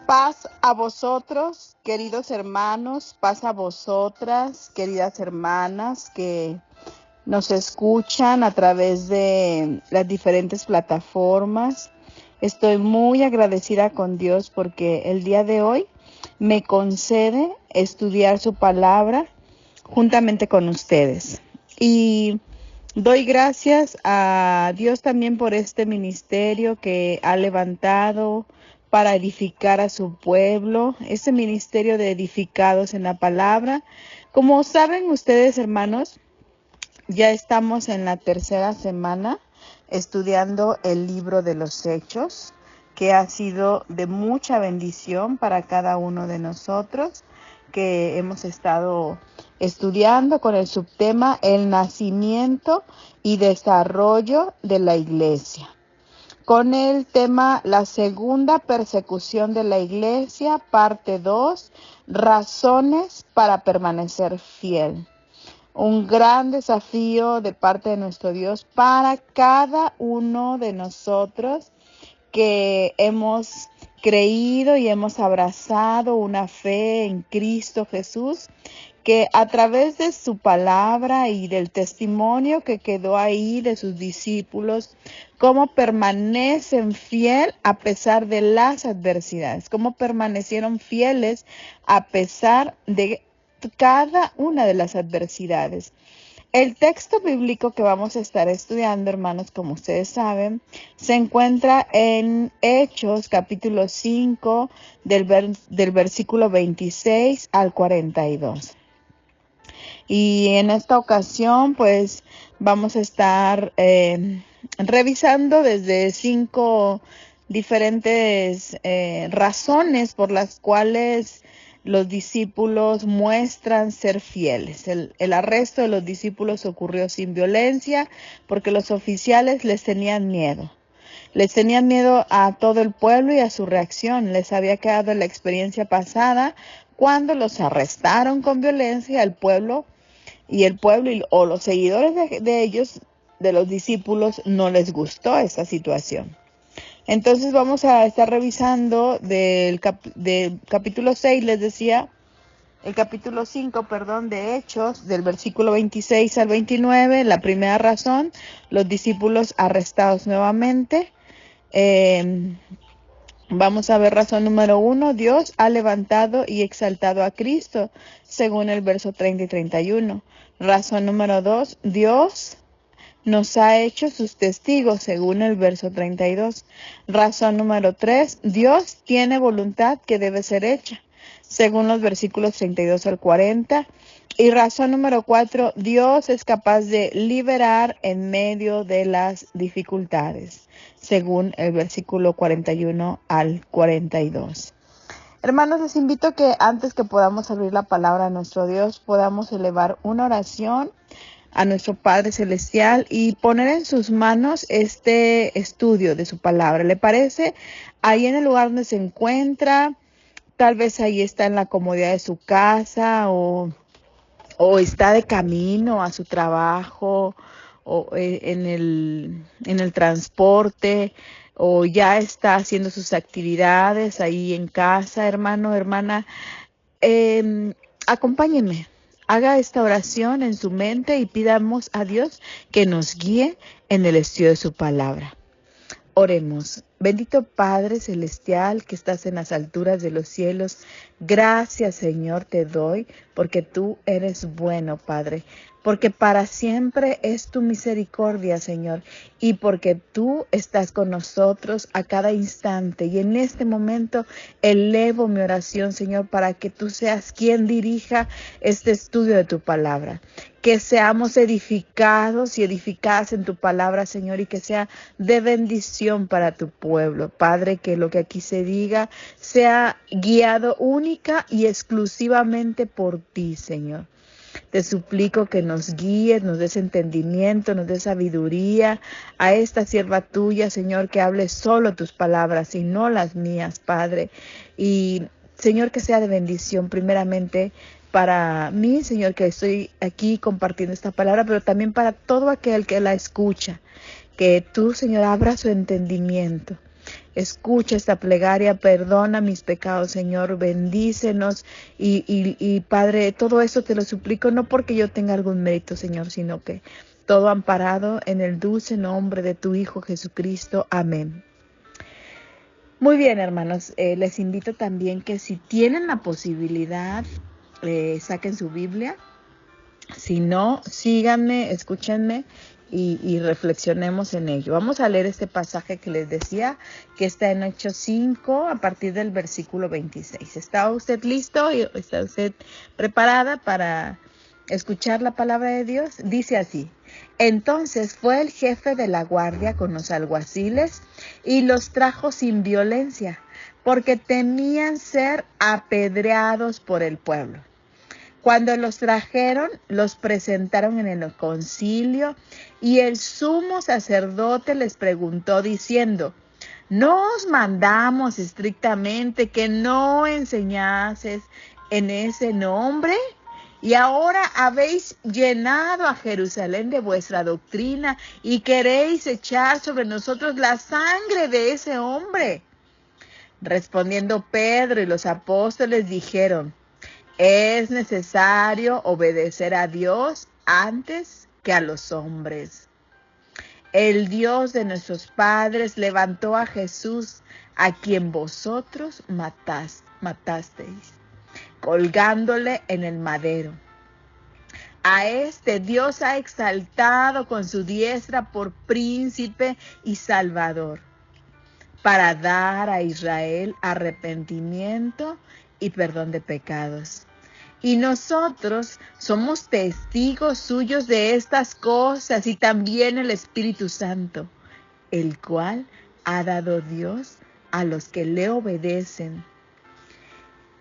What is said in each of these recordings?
Paz a vosotros, queridos hermanos, paz a vosotras, queridas hermanas que nos escuchan a través de las diferentes plataformas. Estoy muy agradecida con Dios porque el día de hoy me concede estudiar su palabra juntamente con ustedes. Y doy gracias a Dios también por este ministerio que ha levantado para edificar a su pueblo, este ministerio de edificados en la palabra. Como saben ustedes, hermanos, ya estamos en la tercera semana estudiando el libro de los Hechos, que ha sido de mucha bendición para cada uno de nosotros, que hemos estado estudiando con el subtema el nacimiento y desarrollo de la iglesia. Con el tema la segunda persecución de la iglesia, parte 2, razones para permanecer fiel. Un gran desafío de parte de nuestro Dios para cada uno de nosotros que hemos creído y hemos abrazado una fe en Cristo Jesús, que a través de su palabra y del testimonio que quedó ahí de sus discípulos, cómo permanecen fiel a pesar de las adversidades, cómo permanecieron fieles a pesar de cada una de las adversidades. El texto bíblico que vamos a estar estudiando, hermanos, como ustedes saben, se encuentra en Hechos, capítulo 5, del versículo 26 al 42. Y en esta ocasión, pues, vamos a estar revisando desde 5 diferentes razones por las cuales los discípulos muestran ser fieles. El arresto de los discípulos ocurrió sin violencia porque los oficiales les tenían miedo. Les tenían miedo a todo el pueblo y a su reacción. Les había quedado la experiencia pasada cuando los arrestaron con violencia al pueblo o los seguidores de ellos, de los discípulos, no les gustó esa situación. Entonces vamos a estar revisando del capítulo 6, les decía, el capítulo 5, de Hechos, del versículo 26 al 29, la primera razón, los discípulos arrestados nuevamente. Vamos a ver razón número 1, Dios ha levantado y exaltado a Cristo, según el verso 30 y 31. Razón número 2, Dios nos ha hecho sus testigos, según el verso 32. Razón número 3, Dios tiene voluntad que debe ser hecha, según los versículos 32 al 40. Y razón número 4, Dios es capaz de liberar en medio de las dificultades, según el versículo 41 al 42. Hermanos, les invito a que antes que podamos abrir la palabra a nuestro Dios, podamos elevar una oración a nuestro Padre Celestial y poner en sus manos este estudio de su palabra. ¿Le parece? Ahí en el lugar donde se encuentra, tal vez ahí está en la comodidad de su casa o está de camino a su trabajo o en el transporte, o ya está haciendo sus actividades ahí en casa, hermano, hermana. Acompáñenme. Haga esta oración en su mente y pidamos a Dios que nos guíe en el estudio de su palabra. Oremos. Bendito Padre Celestial que estás en las alturas de los cielos, gracias, Señor, te doy porque tú eres bueno, Padre, porque para siempre es tu misericordia, Señor, y porque tú estás con nosotros a cada instante. Y en este momento elevo mi oración, Señor, para que tú seas quien dirija este estudio de tu palabra. Que seamos edificados y edificadas en tu palabra, Señor, y que sea de bendición para tu pueblo. Padre, que lo que aquí se diga sea guiado única y exclusivamente por ti, Señor. Te suplico que nos guíes, nos des entendimiento, nos des sabiduría a esta sierva tuya, Señor, que hable solo tus palabras y no las mías, Padre. Y, Señor, que sea de bendición primeramente para mí, Señor, que estoy aquí compartiendo esta palabra, pero también para todo aquel que la escucha. Que tú, Señor, abra su entendimiento escucha esta plegaria, perdona mis pecados, Señor, bendícenos y Padre, todo esto te lo suplico, no porque yo tenga algún mérito, Señor, sino que todo amparado en el dulce nombre de tu Hijo Jesucristo. Amén. Muy bien, hermanos, les invito también que si tienen la posibilidad, saquen su Biblia. Si no, síganme, escúchenme y reflexionemos en ello. Vamos a leer este pasaje que les decía, que está en Hechos 5, a partir del versículo 26. ¿Está usted listo? ¿Está usted preparada para escuchar la palabra de Dios? Dice así: entonces fue el jefe de la guardia con los alguaciles y los trajo sin violencia, porque temían ser apedreados por el pueblo. Cuando los trajeron, los presentaron en el concilio y el sumo sacerdote les preguntó diciendo: ¿no os mandamos estrictamente que no enseñases en ese nombre? Y ahora habéis llenado a Jerusalén de vuestra doctrina y queréis echar sobre nosotros la sangre de ese hombre. Respondiendo Pedro y los apóstoles dijeron: es necesario obedecer a Dios antes que a los hombres. El Dios de nuestros padres levantó a Jesús, a quien vosotros matasteis, colgándole en el madero. A este Dios ha exaltado con su diestra por príncipe y salvador, para dar a Israel arrepentimiento y perdón de pecados. Y nosotros somos testigos suyos de estas cosas, y también el Espíritu Santo, el cual ha dado Dios a los que le obedecen.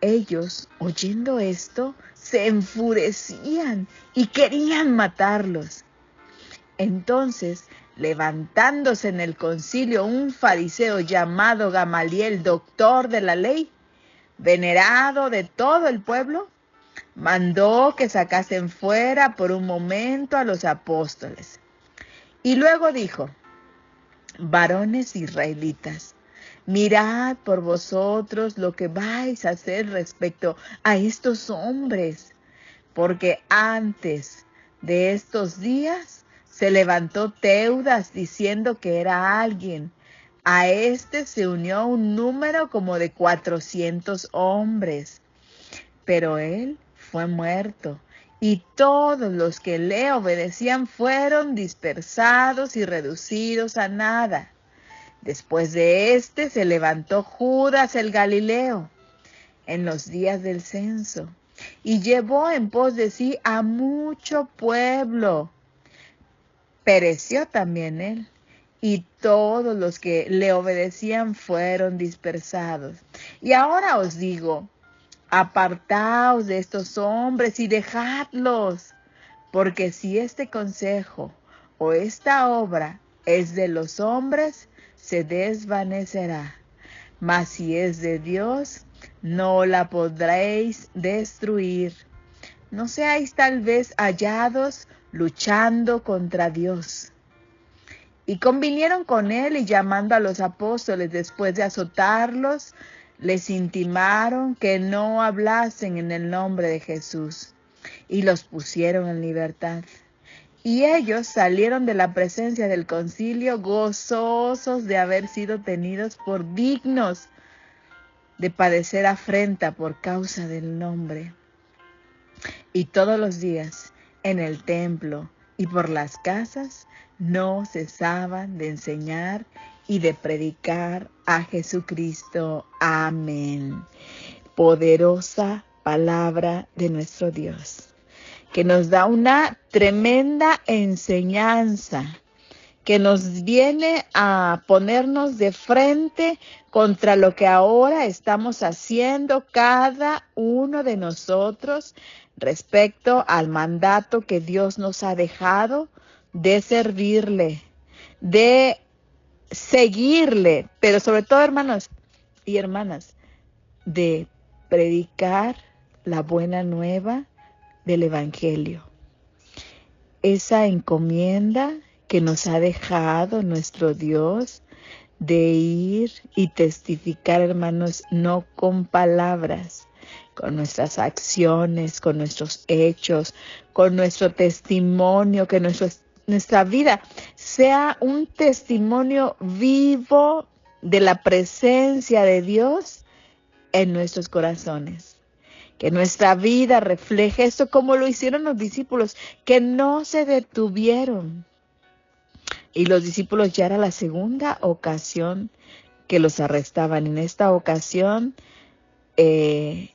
Ellos, oyendo esto, se enfurecían y querían matarlos. Entonces, levantándose en el concilio un fariseo llamado Gamaliel, doctor de la ley, venerado de todo el pueblo, mandó que sacasen fuera por un momento a los apóstoles. Y luego dijo: varones israelitas, mirad por vosotros lo que vais a hacer respecto a estos hombres, porque antes de estos días se levantó Teudas diciendo que era alguien. A este se unió un número como de 400 hombres, pero él fue muerto, y todos los que le obedecían fueron dispersados y reducidos a nada. Después de este se levantó Judas el Galileo en los días del censo, y llevó en pos de sí a mucho pueblo. Pereció también él, y todos los que le obedecían fueron dispersados. Y ahora os digo: apartaos de estos hombres y dejadlos, porque si este consejo o esta obra es de los hombres, se desvanecerá. Mas si es de Dios, no la podréis destruir. No seáis tal vez hallados luchando contra Dios. Y convinieron con él, y llamando a los apóstoles después de azotarlos, les intimaron que no hablasen en el nombre de Jesús, y los pusieron en libertad. Y ellos salieron de la presencia del concilio gozosos de haber sido tenidos por dignos de padecer afrenta por causa del nombre. Y todos los días en el templo y por las casas no cesaban de enseñar y de predicar a Jesucristo. Amén. Poderosa palabra de nuestro Dios, que nos da una tremenda enseñanza, que nos viene a ponernos de frente contra lo que ahora estamos haciendo cada uno de nosotros respecto al mandato que Dios nos ha dejado de servirle, de seguirle, pero sobre todo, hermanos y hermanas, de predicar la buena nueva del Evangelio. Esa encomienda que nos ha dejado nuestro Dios de ir y testificar, hermanos, no con palabras, con nuestras acciones, con nuestros hechos, con nuestro testimonio, que nuestra vida sea un testimonio vivo de la presencia de Dios en nuestros corazones. Que nuestra vida refleje esto como lo hicieron los discípulos, que no se detuvieron. Y los discípulos ya era la segunda ocasión que los arrestaban. En esta ocasión,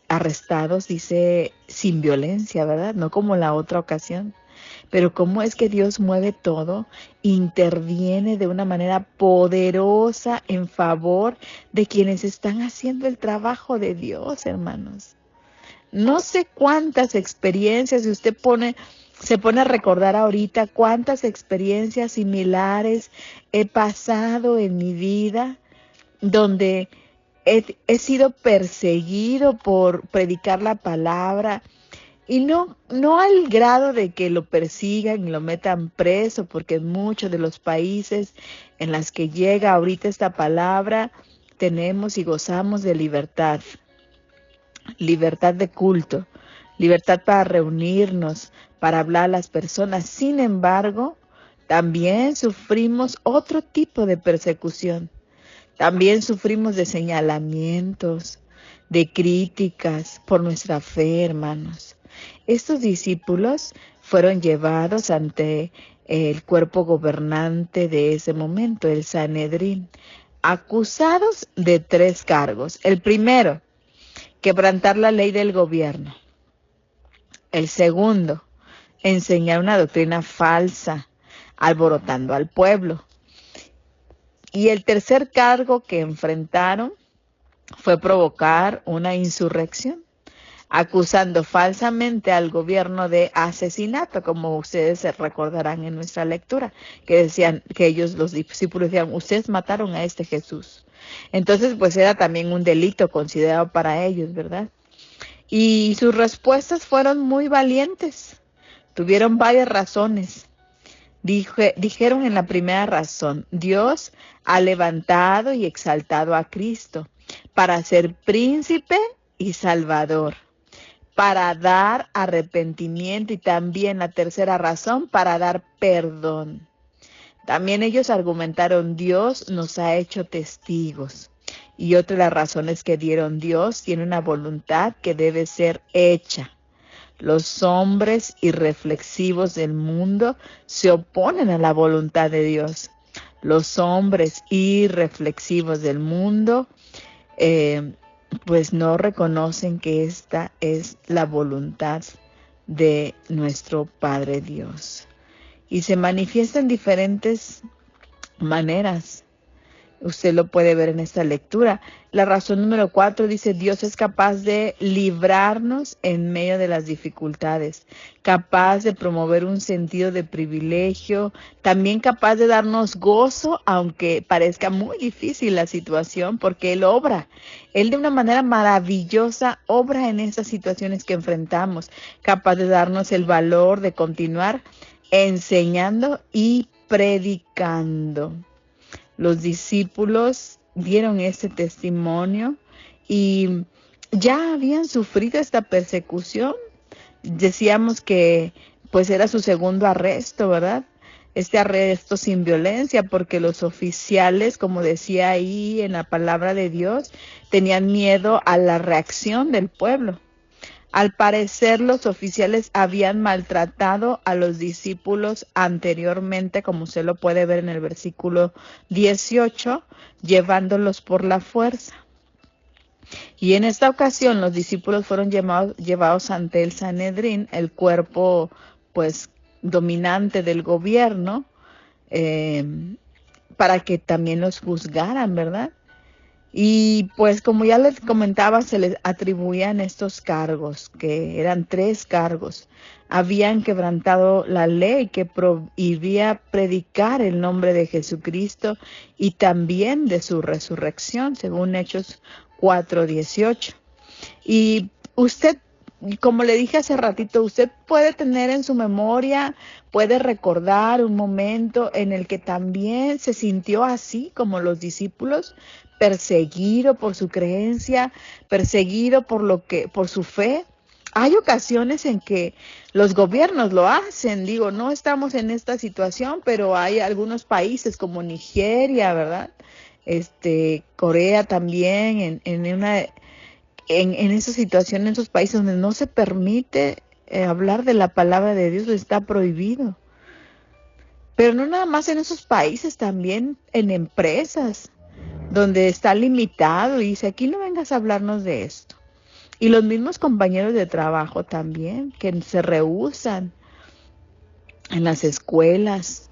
arrestados, dice, sin violencia, ¿verdad? No como la otra ocasión. Pero cómo es que Dios mueve todo, interviene de una manera poderosa en favor de quienes están haciendo el trabajo de Dios, hermanos. No sé cuántas experiencias, si usted se pone a recordar ahorita cuántas experiencias similares he pasado en mi vida, donde he sido perseguido por predicar la palabra, y no al grado de que lo persigan y lo metan preso, porque en muchos de los países en los que llega ahorita esta palabra, tenemos y gozamos de libertad. Libertad de culto, libertad para reunirnos, para hablar a las personas. Sin embargo, también sufrimos otro tipo de persecución. También sufrimos de señalamientos, de críticas por nuestra fe, hermanos. Estos discípulos fueron llevados ante el cuerpo gobernante de ese momento, el Sanedrín, acusados de 3 cargos. El primero, quebrantar la ley del gobierno. El segundo, enseñar una doctrina falsa, alborotando al pueblo. Y el tercer cargo que enfrentaron fue provocar una insurrección, acusando falsamente al gobierno de asesinato, como ustedes se recordarán en nuestra lectura, que decían que ellos, los discípulos, decían, ustedes mataron a este Jesús. Entonces, pues era también un delito considerado para ellos, ¿verdad? Y sus respuestas fueron muy valientes. Tuvieron varias razones. Dijeron en la primera razón, Dios ha levantado y exaltado a Cristo para ser príncipe y salvador, para dar arrepentimiento, y también la tercera razón, para dar perdón. También ellos argumentaron, Dios nos ha hecho testigos. Y otra de las razones que dieron, Dios tiene una voluntad que debe ser hecha. Los hombres irreflexivos del mundo se oponen a la voluntad de Dios. Los hombres irreflexivos del mundo pues no reconocen que esta es la voluntad de nuestro Padre Dios. Y se manifiesta en diferentes maneras. Usted lo puede ver en esta lectura. La razón número 4 dice, Dios es capaz de librarnos en medio de las dificultades, capaz de promover un sentido de privilegio, también capaz de darnos gozo, aunque parezca muy difícil la situación, porque Él obra. Él de una manera maravillosa obra en esas situaciones que enfrentamos, capaz de darnos el valor de continuar enseñando y predicando. Los discípulos dieron este testimonio y ya habían sufrido esta persecución. Decíamos que pues era su segundo arresto, ¿verdad? Este arresto sin violencia, porque los oficiales, como decía ahí en la palabra de Dios, tenían miedo a la reacción del pueblo. Al parecer, los oficiales habían maltratado a los discípulos anteriormente, como usted lo puede ver en el versículo 18, llevándolos por la fuerza. Y en esta ocasión, los discípulos fueron llevados ante el Sanedrín, el cuerpo, pues, dominante del gobierno, para que también los juzgaran, ¿verdad? Y pues como ya les comentaba, se les atribuían estos cargos, que eran 3 cargos. Habían quebrantado la ley que prohibía predicar el nombre de Jesucristo y también de su resurrección, según Hechos 4:18. Y usted como le dije hace ratito, usted puede tener en su memoria, puede recordar un momento en el que también se sintió así como los discípulos, perseguido por su creencia, perseguido por su fe. Hay ocasiones en que los gobiernos lo hacen, digo, no estamos en esta situación, pero hay algunos países como Nigeria, ¿verdad? Corea también, en esa situación, en esos países donde no se permite hablar de la palabra de Dios, está prohibido. Pero no nada más en esos países, también en empresas, donde está limitado y dice, aquí no vengas a hablarnos de esto. Y los mismos compañeros de trabajo también, que se rehúsan en las escuelas.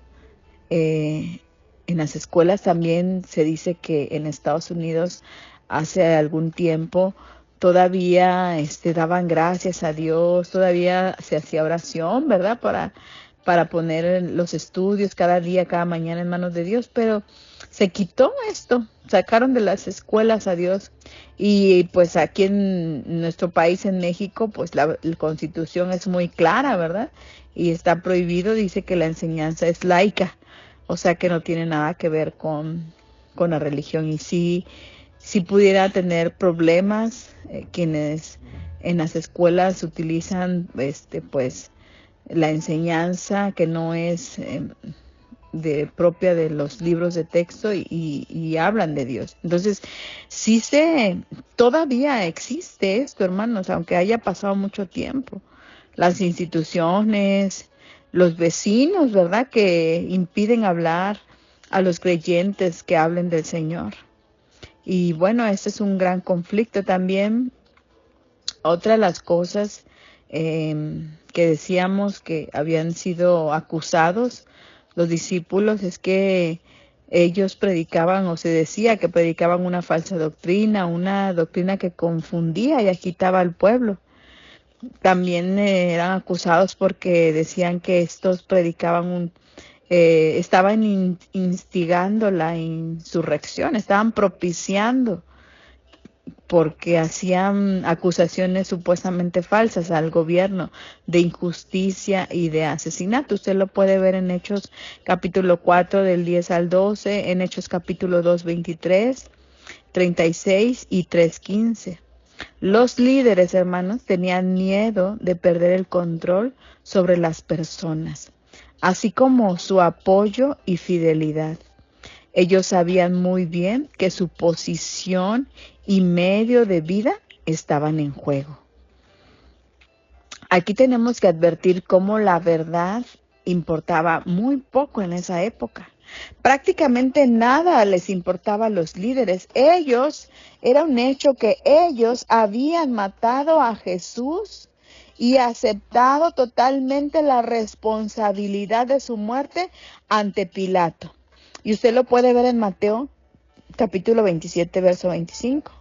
En las escuelas también se dice que en Estados Unidos hace algún tiempo todavía daban gracias a Dios, todavía se hacía oración, ¿verdad? Para poner los estudios cada día, cada mañana en manos de Dios, pero se quitó esto, sacaron de las escuelas a Dios. Y pues aquí en nuestro país, en México, pues la Constitución es muy clara, ¿verdad? Y está prohibido, dice que la enseñanza es laica, o sea que no tiene nada que ver con la religión. Y sí pudiera tener problemas quienes en las escuelas utilizan pues la enseñanza que no es propia de los libros de texto y hablan de Dios. Entonces, todavía existe esto, hermanos, aunque haya pasado mucho tiempo. Las instituciones, los vecinos, ¿verdad?, que impiden hablar a los creyentes que hablen del Señor. Y bueno, este es un gran conflicto también. Otra de las cosas que decíamos que habían sido acusados los discípulos es que ellos predicaban, o se decía que predicaban una falsa doctrina, una doctrina que confundía y agitaba al pueblo. También eran acusados porque decían que estos predicaban estaban instigando la insurrección, estaban propiciando, porque hacían acusaciones supuestamente falsas al gobierno de injusticia y de asesinato. Usted lo puede ver en Hechos capítulo 4 del 10 al 12, en Hechos capítulo 2, 23, 36 y 3, 15. Los líderes, hermanos, tenían miedo de perder el control sobre las personas, así como su apoyo y fidelidad. Ellos sabían muy bien que su posición y medio de vida estaban en juego. Aquí tenemos que advertir cómo la verdad importaba muy poco en esa época. Prácticamente nada les importaba a los líderes. Era un hecho que ellos habían matado a Jesús y aceptado totalmente la responsabilidad de su muerte ante Pilato. Y usted lo puede ver en Mateo capítulo 27, verso 25.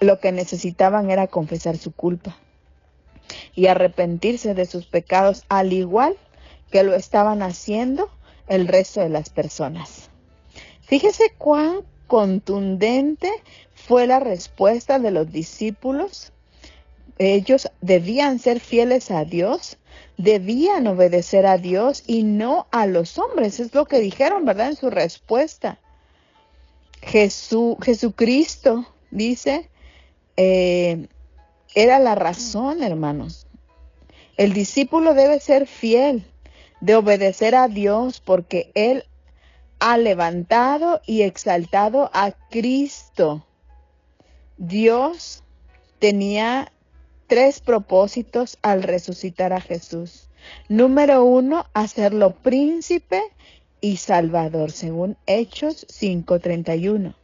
Lo que necesitaban era confesar su culpa y arrepentirse de sus pecados, al igual que lo estaban haciendo el resto de las personas. Fíjese cuán contundente fue la respuesta de los discípulos. Ellos debían ser fieles a Dios, debían obedecer a Dios y no a los hombres. Es lo que dijeron, ¿verdad?, en su respuesta. Jesucristo, dice, era la razón, hermanos. El discípulo debe ser fiel, de obedecer a Dios, porque Él ha levantado y exaltado a Cristo. Dios tenía 3 propósitos al resucitar a Jesús. Número 1, hacerlo príncipe y salvador, según Hechos 5:31.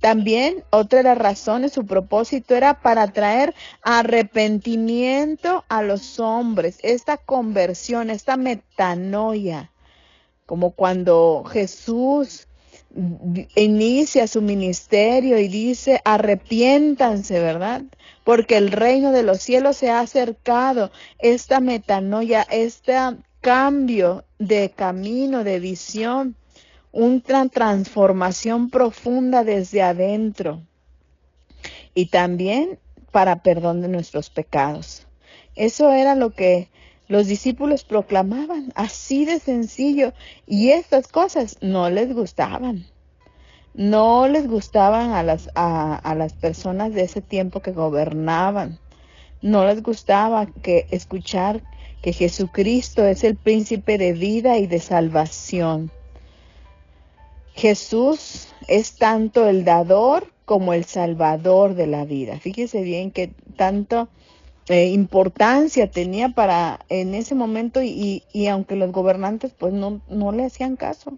También otra de las razones, su propósito era para traer arrepentimiento a los hombres, esta conversión, esta metanoia, como cuando Jesús inicia su ministerio y dice, arrepiéntanse, ¿verdad?, porque el reino de los cielos se ha acercado. Esta metanoia, este cambio de camino, de visión, una transformación profunda desde adentro. Y también para perdón de nuestros pecados. Eso era lo que los discípulos proclamaban, así de sencillo. Y estas cosas no les gustaban. No les gustaban a las personas de ese tiempo que gobernaban. No les gustaba escuchar que Jesucristo es el príncipe de vida y de salvación. Jesús es tanto el dador como el salvador de la vida. Fíjese bien que tanto importancia tenía en ese momento y aunque los gobernantes pues no le hacían caso.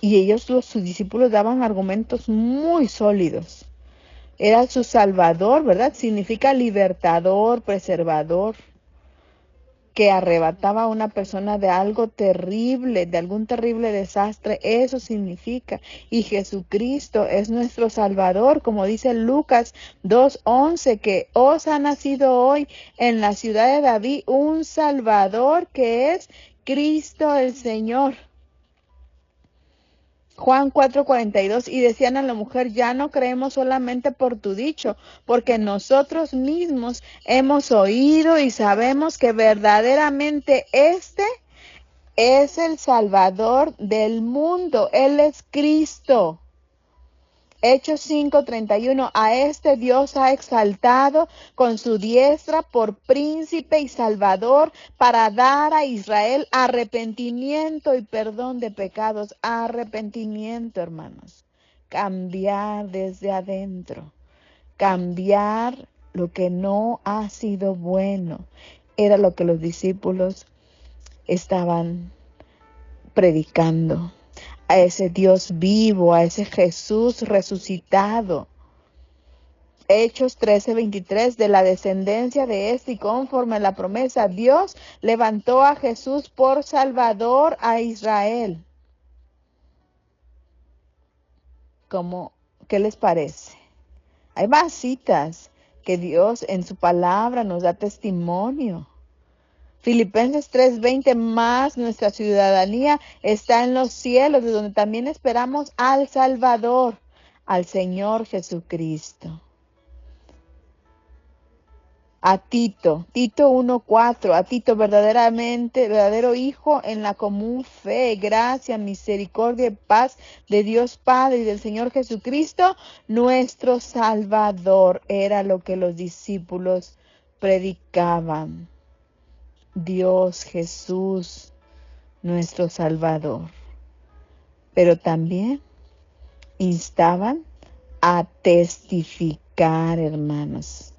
Y sus discípulos daban argumentos muy sólidos. Era su salvador, ¿verdad? Significa libertador, preservador, que arrebataba a una persona de algo terrible, de algún terrible desastre. Eso significa. Y Jesucristo es nuestro Salvador, como dice Lucas 2:11, que os ha nacido hoy en la ciudad de David un Salvador que es Cristo el Señor. Juan 4:42, y decían a la mujer, ya no creemos solamente por tu dicho, porque nosotros mismos hemos oído y sabemos que verdaderamente este es el Salvador del mundo. Él es Cristo. Hechos 5:31, a este Dios ha exaltado con su diestra por príncipe y salvador para dar a Israel arrepentimiento y perdón de pecados. Arrepentimiento, hermanos. Cambiar desde adentro. Cambiar lo que no ha sido bueno. Era lo que los discípulos estaban predicando. A ese Dios vivo, a ese Jesús resucitado. Hechos 13:23, de la descendencia de este y conforme a la promesa, Dios levantó a Jesús por Salvador a Israel. ¿Qué les parece? Hay más citas que Dios en su palabra nos da testimonio. Filipenses 3:20, más nuestra ciudadanía está en los cielos, de donde también esperamos al Salvador, al Señor Jesucristo. A Tito 1:4, a Tito verdadero hijo en la común fe, gracia, misericordia y paz de Dios Padre y del Señor Jesucristo, nuestro Salvador. Era lo que los discípulos predicaban. Dios Jesús, nuestro Salvador. Pero también instaban a testificar, hermanos.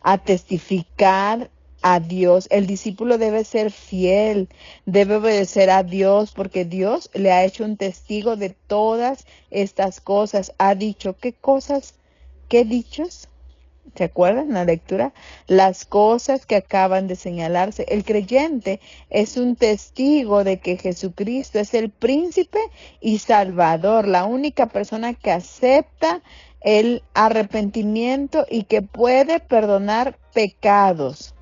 A testificar a Dios. El discípulo debe ser fiel, debe obedecer a Dios, porque Dios le ha hecho un testigo de todas estas cosas. Ha dicho, ¿qué cosas? ¿Qué dichos? ¿Se acuerdan la lectura? Las cosas que acaban de señalarse. El creyente es un testigo de que Jesucristo es el príncipe y salvador, la única persona que acepta el arrepentimiento y que puede perdonar pecados.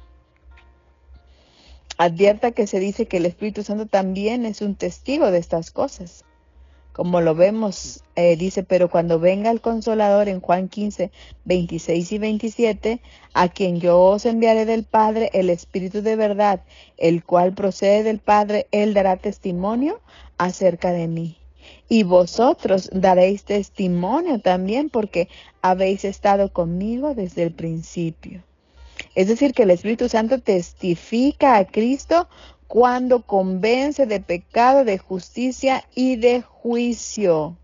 Advierta que se dice que el Espíritu Santo también es un testigo de estas cosas. Como lo vemos, dice, pero cuando venga el Consolador en Juan 15:26 y 27, a quien yo os enviaré del Padre, el Espíritu de verdad, el cual procede del Padre, él dará testimonio acerca de mí. Y vosotros daréis testimonio también, porque habéis estado conmigo desde el principio. Es decir, que el Espíritu Santo testifica a Cristo cuando convence de pecado, de justicia y de juicio.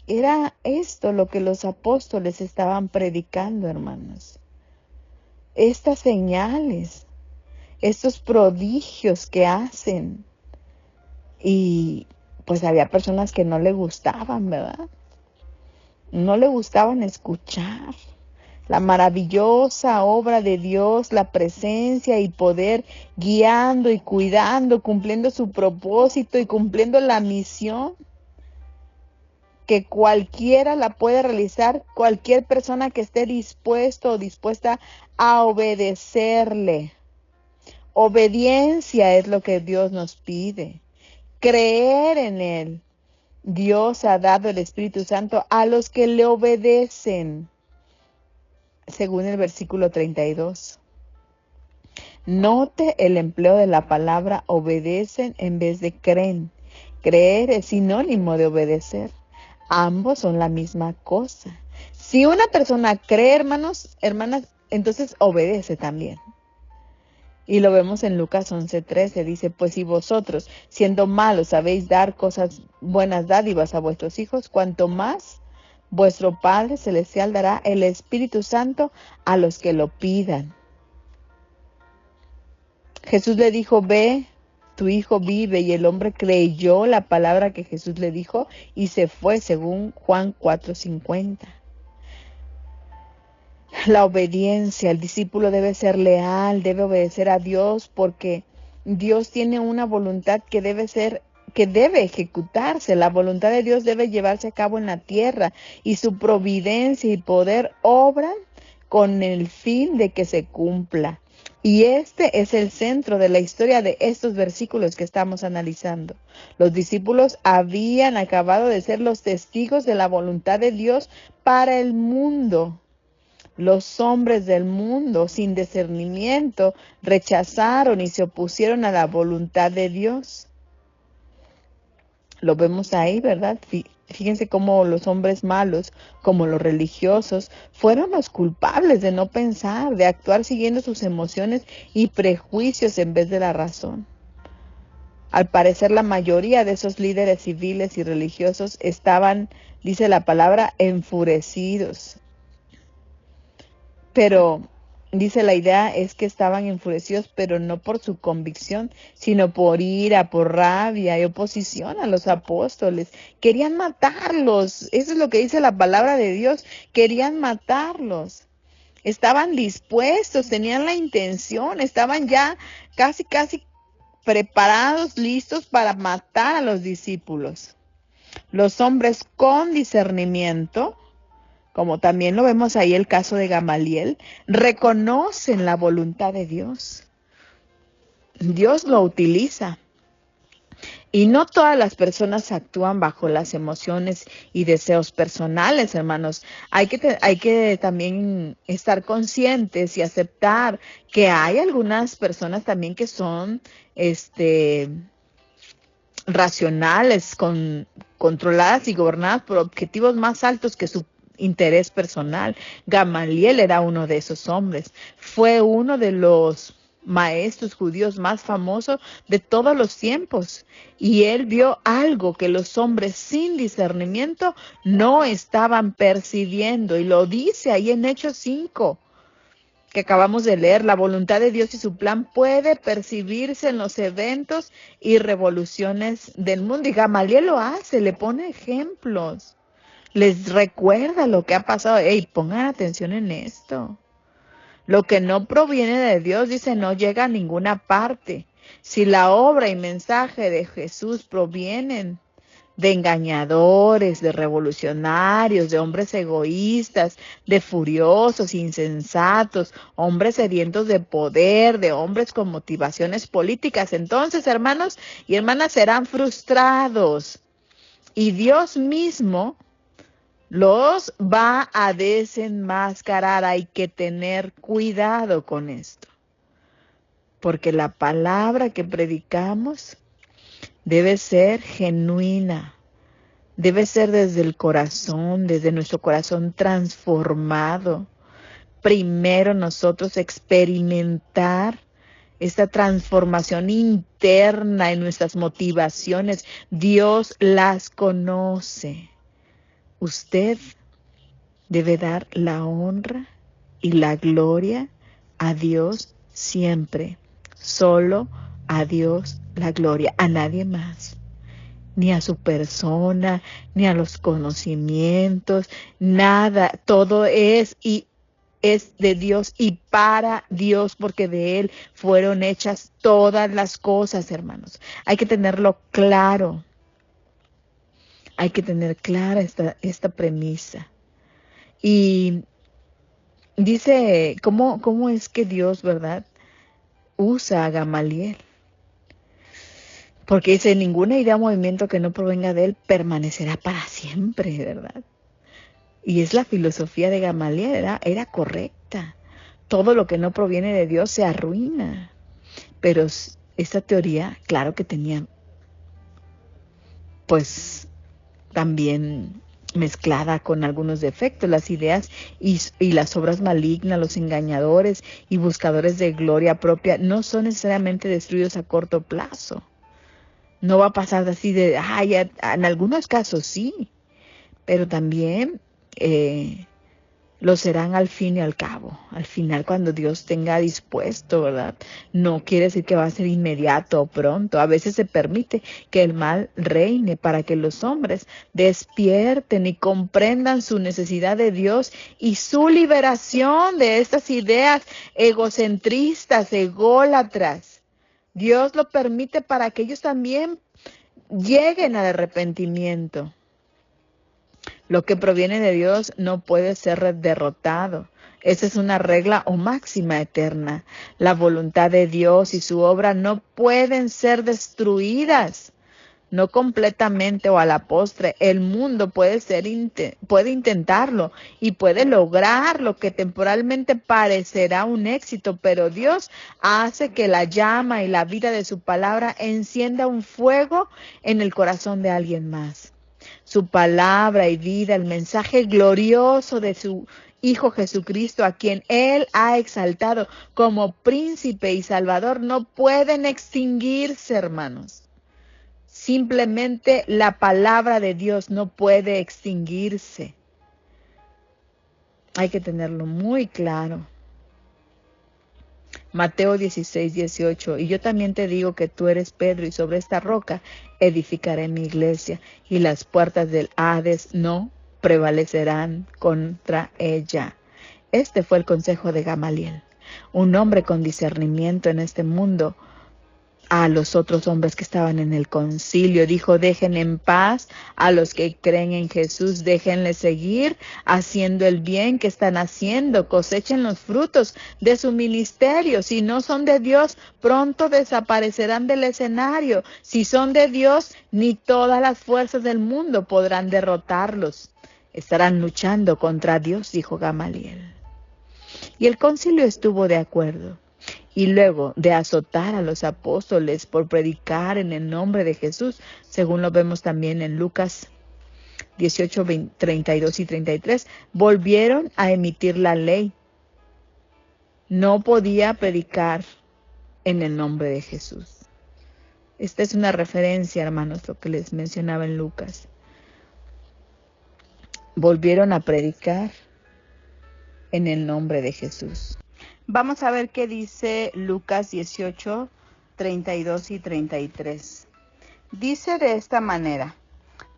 Era esto lo que los apóstoles estaban predicando, hermanos. Estas señales, estos prodigios que hacen. Y pues había personas que no le gustaban, ¿verdad? No le gustaban escuchar la maravillosa obra de Dios, la presencia y poder guiando y cuidando, cumpliendo su propósito y cumpliendo la misión que cualquiera la puede realizar, cualquier persona que esté dispuesto o dispuesta a obedecerle. Obediencia es lo que Dios nos pide. Creer en Él. Dios ha dado el Espíritu Santo a los que le obedecen. según el versículo 32. Note el empleo de la palabra obedecen en vez de creen. Creer es sinónimo de obedecer. Ambos son la misma cosa. Si una persona cree, hermanos, hermanas, entonces obedece también. Y lo vemos en Lucas 11:13, dice, pues si vosotros, siendo malos, sabéis dar cosas buenas dádivas a vuestros hijos, cuanto más vuestro Padre Celestial dará el Espíritu Santo a los que lo pidan. Jesús le dijo, ve, tu hijo vive, y el hombre creyó la palabra que Jesús le dijo y se fue, según Juan 4:50. La obediencia, el discípulo debe ser leal, debe obedecer a Dios porque Dios tiene una voluntad que debe ejecutarse. La voluntad de Dios debe llevarse a cabo en la tierra y su providencia y poder obran con el fin de que se cumpla. Y este es el centro de la historia de estos versículos que estamos analizando. Los discípulos habían acabado de ser los testigos de la voluntad de Dios para el mundo. Los hombres del mundo, sin discernimiento, rechazaron y se opusieron a la voluntad de Dios. Lo vemos ahí, ¿verdad? Fíjense cómo los hombres malos, como los religiosos, fueron los culpables de no pensar, de actuar siguiendo sus emociones y prejuicios en vez de la razón. Al parecer, la mayoría de esos líderes civiles y religiosos estaban, dice la palabra, enfurecidos. Pero, dice, la idea es que estaban enfurecidos, pero no por su convicción, sino por ira, por rabia y oposición a los apóstoles. Querían matarlos. Eso es lo que dice la palabra de Dios. Querían matarlos. Estaban dispuestos, tenían la intención, estaban ya casi preparados, listos para matar a los discípulos. Los hombres con discernimiento, como también lo vemos ahí el caso de Gamaliel, reconocen la voluntad de Dios. Dios lo utiliza. Y no todas las personas actúan bajo las emociones y deseos personales, hermanos. Hay que también estar conscientes y aceptar que hay algunas personas también que son racionales, controladas y gobernadas por objetivos más altos que su interés personal. Gamaliel era uno de esos hombres. Fue uno de los maestros judíos más famosos de todos los tiempos. Y él vio algo que los hombres sin discernimiento no estaban percibiendo. Y lo dice ahí en Hechos 5, que acabamos de leer. La voluntad de Dios y su plan puede percibirse en los eventos y revoluciones del mundo. Y Gamaliel lo hace, le pone ejemplos. Les recuerda lo que ha pasado. Ey, pongan atención en esto. Lo que no proviene de Dios, dice, no llega a ninguna parte. Si la obra y mensaje de Jesús provienen de engañadores, de revolucionarios, de hombres egoístas, de furiosos, insensatos, hombres sedientos de poder, de hombres con motivaciones políticas, entonces, hermanos y hermanas, serán frustrados. Y Dios mismo los va a desenmascarar. Hay que tener cuidado con esto. Porque la palabra que predicamos debe ser genuina. Debe ser desde el corazón, desde nuestro corazón transformado. Primero nosotros experimentar esta transformación interna en nuestras motivaciones. Dios las conoce. Usted debe dar la honra y la gloria a Dios siempre. Solo a Dios la gloria, a nadie más. Ni a su persona, ni a los conocimientos, nada. Todo es de Dios y para Dios, porque de Él fueron hechas todas las cosas, hermanos. Hay que tenerlo claro. Hay que tener clara esta premisa. Y dice, ¿cómo es que Dios, verdad, usa a Gamaliel? Porque dice, ninguna idea o movimiento que no provenga de él permanecerá para siempre, ¿verdad? Y es la filosofía de Gamaliel, era correcta. quita. Todo lo que no proviene de Dios se arruina. Pero esta teoría, claro que tenía, pues, también mezclada con algunos defectos, las ideas y las obras malignas, los engañadores y buscadores de gloria propia no son necesariamente destruidos a corto plazo. No va a pasar así en algunos casos sí, pero también lo serán al fin y al cabo. Al final, cuando Dios tenga dispuesto, ¿verdad? No quiere decir que va a ser inmediato o pronto. A veces se permite que el mal reine para que los hombres despierten y comprendan su necesidad de Dios y su liberación de estas ideas egocentristas, ególatras. Dios lo permite para que ellos también lleguen al arrepentimiento. Lo que proviene de Dios no puede ser derrotado. Esa es una regla o máxima eterna. La voluntad de Dios y su obra no pueden ser destruidas. No completamente o a la postre. El mundo puede intentarlo y puede lograr lo que temporalmente parecerá un éxito, pero Dios hace que la llama y la vida de su palabra encienda un fuego en el corazón de alguien más. Su palabra y vida, el mensaje glorioso de su Hijo Jesucristo, a quien Él ha exaltado como príncipe y salvador, no pueden extinguirse, hermanos. Simplemente la palabra de Dios no puede extinguirse. Hay que tenerlo muy claro. Mateo 16:18, y yo también te digo que tú eres Pedro, y sobre esta roca edificaré mi iglesia, y las puertas del Hades no prevalecerán contra ella. Este fue el consejo de Gamaliel, un hombre con discernimiento en este mundo. A los otros hombres que estaban en el concilio, dijo: dejen en paz a los que creen en Jesús, déjenle seguir haciendo el bien que están haciendo, cosechen los frutos de su ministerio. Si no son de Dios, pronto desaparecerán del escenario. Si son de Dios, ni todas las fuerzas del mundo podrán derrotarlos. Estarán luchando contra Dios, dijo Gamaliel. Y el concilio estuvo de acuerdo. Y luego de azotar a los apóstoles por predicar en el nombre de Jesús, según lo vemos también en Lucas 18, 32 y 33, volvieron a emitir la ley. No podía predicar en el nombre de Jesús. Esta es una referencia, hermanos, lo que les mencionaba en Lucas. Volvieron a predicar en el nombre de Jesús. Vamos a ver qué dice Lucas 18, 32 y 33. Dice de esta manera: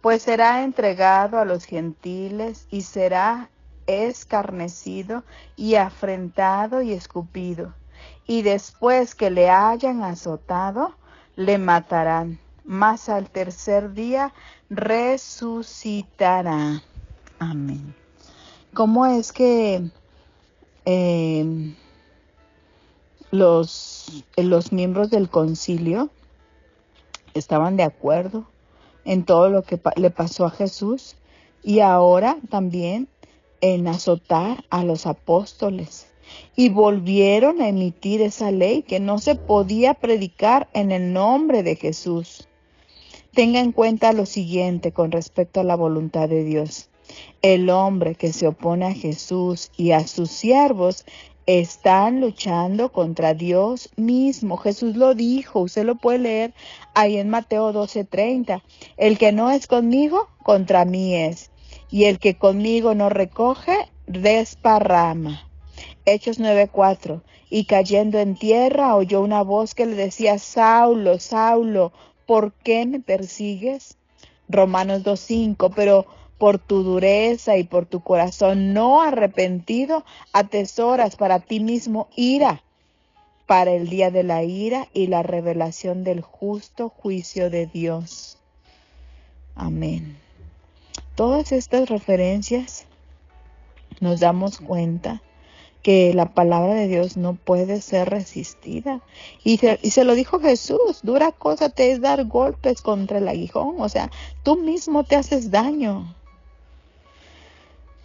pues será entregado a los gentiles y será escarnecido y afrentado y escupido. Y después que le hayan azotado, le matarán. Mas al tercer día resucitará. Amén. ¿Cómo es que los miembros del concilio estaban de acuerdo en todo lo que le pasó a Jesús, y ahora también en azotar a los apóstoles? Y volvieron a emitir esa ley que no se podía predicar en el nombre de Jesús. Tenga en cuenta lo siguiente con respecto a la voluntad de Dios. El hombre que se opone a Jesús y a sus siervos están luchando contra Dios mismo. Jesús lo dijo, usted lo puede leer ahí en Mateo 12:30. El que no es conmigo, contra mí es. Y el que conmigo no recoge, desparrama. Hechos 9:4. Y cayendo en tierra, oyó una voz que le decía: Saulo, Saulo, ¿por qué me persigues? Romanos 2:5. Pero por tu dureza y por tu corazón no arrepentido, atesoras para ti mismo ira, para el día de la ira y la revelación del justo juicio de Dios. Amén. Todas estas referencias nos damos cuenta que la palabra de Dios no puede ser resistida. Y se lo dijo Jesús: dura cosa te es dar golpes contra el aguijón. O sea, tú mismo te haces daño.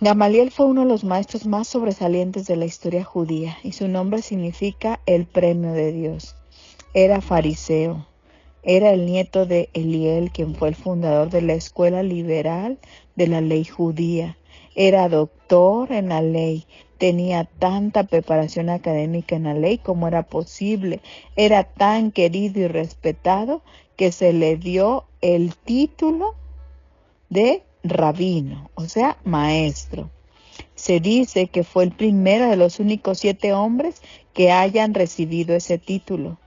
Gamaliel fue uno de los maestros más sobresalientes de la historia judía y su nombre significa el premio de Dios. Era fariseo, era el nieto de Eliel, quien fue el fundador de la escuela liberal de la ley judía. Era doctor en la ley, tenía tanta preparación académica en la ley como era posible. Era tan querido y respetado que se le dio el título de rabino, o sea, maestro. Se dice que fue el primero de los únicos 7 hombres que hayan recibido ese título.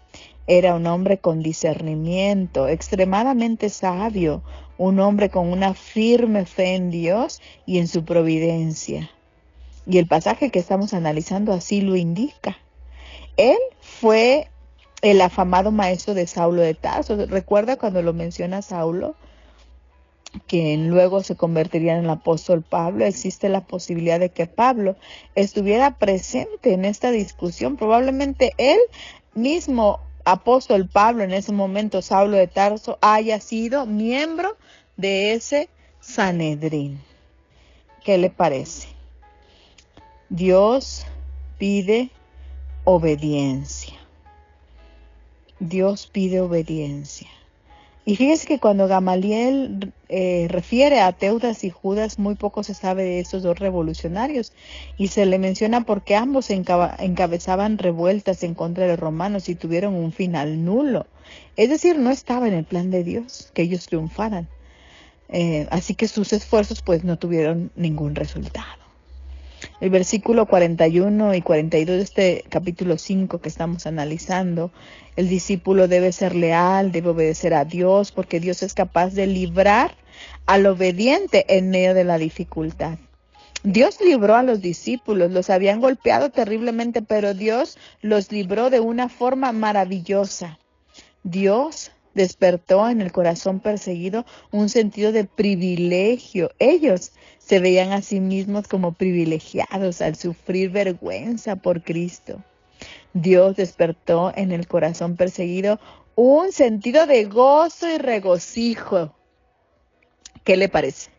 Era un hombre con discernimiento, extremadamente sabio, un hombre con una firme fe en Dios y en su providencia. Y el pasaje que estamos analizando así lo indica. Él fue el afamado maestro de Saulo de Tarso. ¿Recuerda cuando lo menciona Saulo? Que luego se convertiría en el apóstol Pablo. Existe la posibilidad de que Pablo estuviera presente en esta discusión. Probablemente él mismo, apóstol Pablo, en ese momento Saulo de Tarso, haya sido miembro de ese Sanedrín. ¿Qué le parece? Dios pide obediencia. Dios pide obediencia. Y fíjese que cuando Gamaliel refiere a Teudas y Judas, muy poco se sabe de estos 2 revolucionarios. Y se le menciona porque ambos encabezaban revueltas en contra de los romanos y tuvieron un final nulo. Es decir, no estaba en el plan de Dios que ellos triunfaran. Así que sus esfuerzos pues no tuvieron ningún resultado. El versículo 41 y 42 de este capítulo 5 que estamos analizando, el discípulo debe ser leal, debe obedecer a Dios, porque Dios es capaz de librar al obediente en medio de la dificultad. Dios libró a los discípulos, los habían golpeado terriblemente, pero Dios los libró de una forma maravillosa. Dios despertó en el corazón perseguido un sentido de privilegio. Ellos se veían a sí mismos como privilegiados al sufrir vergüenza por Cristo. Dios despertó en el corazón perseguido un sentido de gozo y regocijo. ¿Qué le parece?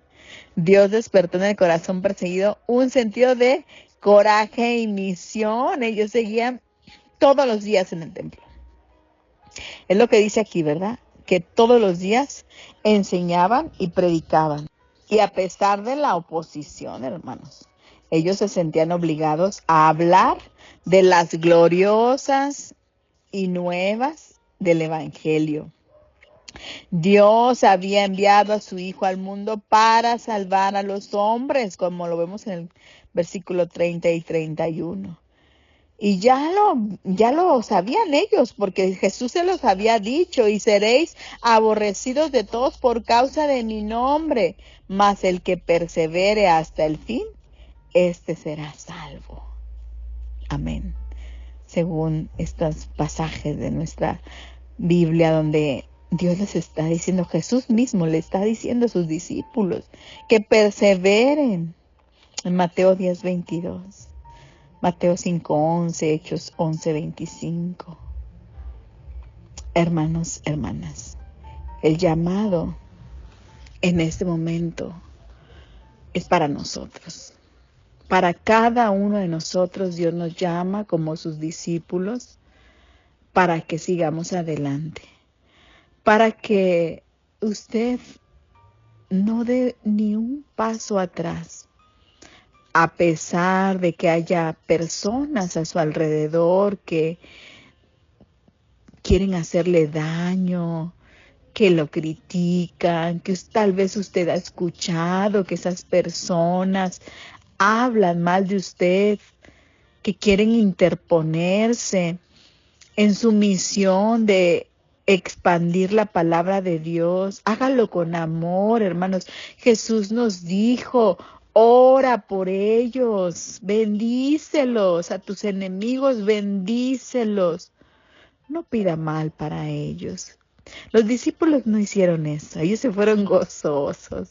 Dios despertó en el corazón perseguido un sentido de coraje y misión. Ellos seguían todos los días en el templo. Es lo que dice aquí, ¿verdad? Que todos los días enseñaban y predicaban. Y a pesar de la oposición, hermanos, ellos se sentían obligados a hablar de las gloriosas y nuevas del Evangelio. Dios había enviado a su Hijo al mundo para salvar a los hombres, como lo vemos en el versículo 30 y 31. Y ya lo sabían ellos, porque Jesús se los había dicho, y seréis aborrecidos de todos por causa de mi nombre, mas el que persevere hasta el fin, este será salvo. Amén. Según estos pasajes de nuestra Biblia, donde Dios les está diciendo, Jesús mismo le está diciendo a sus discípulos que perseveren. En Mateo 10:22. Mateo 5:11, Hechos 11:25. Hermanos, hermanas, el llamado en este momento es para nosotros. Para cada uno de nosotros Dios nos llama como sus discípulos para que sigamos adelante. Para que usted no dé ni un paso atrás. A pesar de que haya personas a su alrededor que quieren hacerle daño, que lo critican, que tal vez usted ha escuchado que esas personas hablan mal de usted, que quieren interponerse en su misión de expandir la palabra de Dios. Hágalo con amor, hermanos. Jesús nos dijo, ora por ellos, bendícelos, a tus enemigos, bendícelos. No pida mal para ellos. Los discípulos no hicieron eso, ellos se fueron gozosos.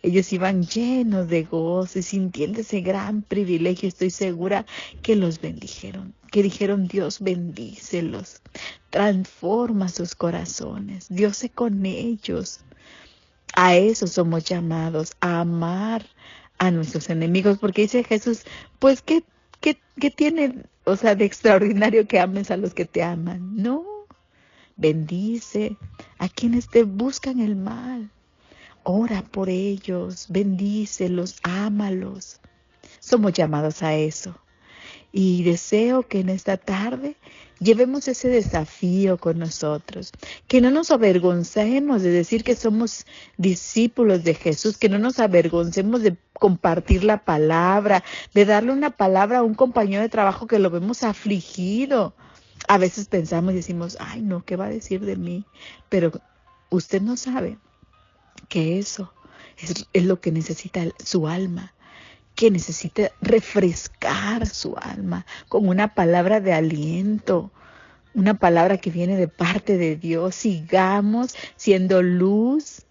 Ellos iban llenos de gozo y sintiendo ese gran privilegio. Estoy segura que los bendijeron, que dijeron, Dios bendícelos, transforma sus corazones, Dios sé con ellos. A eso somos llamados, a amar a nuestros enemigos, porque dice Jesús, pues, ¿qué tiene, o sea, de extraordinario que ames a los que te aman? No, bendice a quienes te buscan el mal. Ora por ellos, bendícelos, ámalos. Somos llamados a eso. Y deseo que en esta tarde llevemos ese desafío con nosotros, que no nos avergoncemos de decir que somos discípulos de Jesús, que no nos avergoncemos de compartir la palabra, de darle una palabra a un compañero de trabajo que lo vemos afligido. A veces pensamos y decimos, ay no, ¿qué va a decir de mí? Pero usted no sabe que eso es lo que necesita su alma, que necesita refrescar su alma con una palabra de aliento, una palabra que viene de parte de Dios. Sigamos siendo luz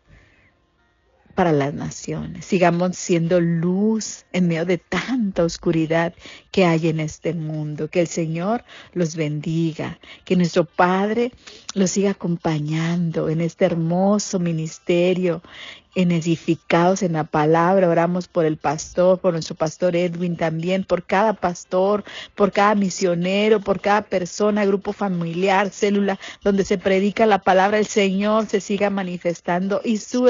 para las naciones, sigamos siendo luz en medio de tanta oscuridad que hay en este mundo. Que el Señor los bendiga, que nuestro Padre los siga acompañando en este hermoso ministerio, en edificados en la palabra. Oramos por el pastor, por nuestro pastor Edwin también, por cada pastor, por cada misionero, por cada persona, grupo familiar, célula, donde se predica la palabra. El Señor se siga manifestando y su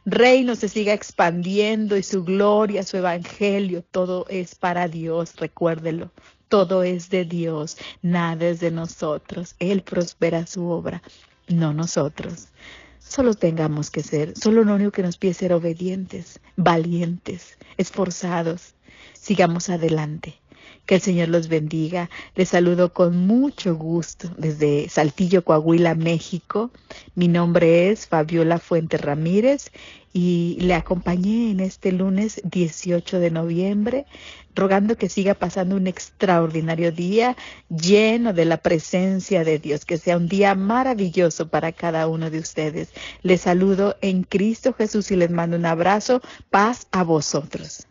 reino se siga expandiendo, y su gloria, su evangelio, todo es para Dios, recuérdelo. Todo es de Dios, nada es de nosotros. Él prospera su obra, no nosotros. Solo lo único que nos pide es ser obedientes, valientes, esforzados. Sigamos adelante. Que el Señor los bendiga. Les saludo con mucho gusto desde Saltillo, Coahuila, México. Mi nombre es Fabiola Fuentes Ramírez y le acompañé en este lunes 18 de noviembre, rogando que siga pasando un extraordinario día lleno de la presencia de Dios, que sea un día maravilloso para cada uno de ustedes. Les saludo en Cristo Jesús y les mando un abrazo. Paz a vosotros.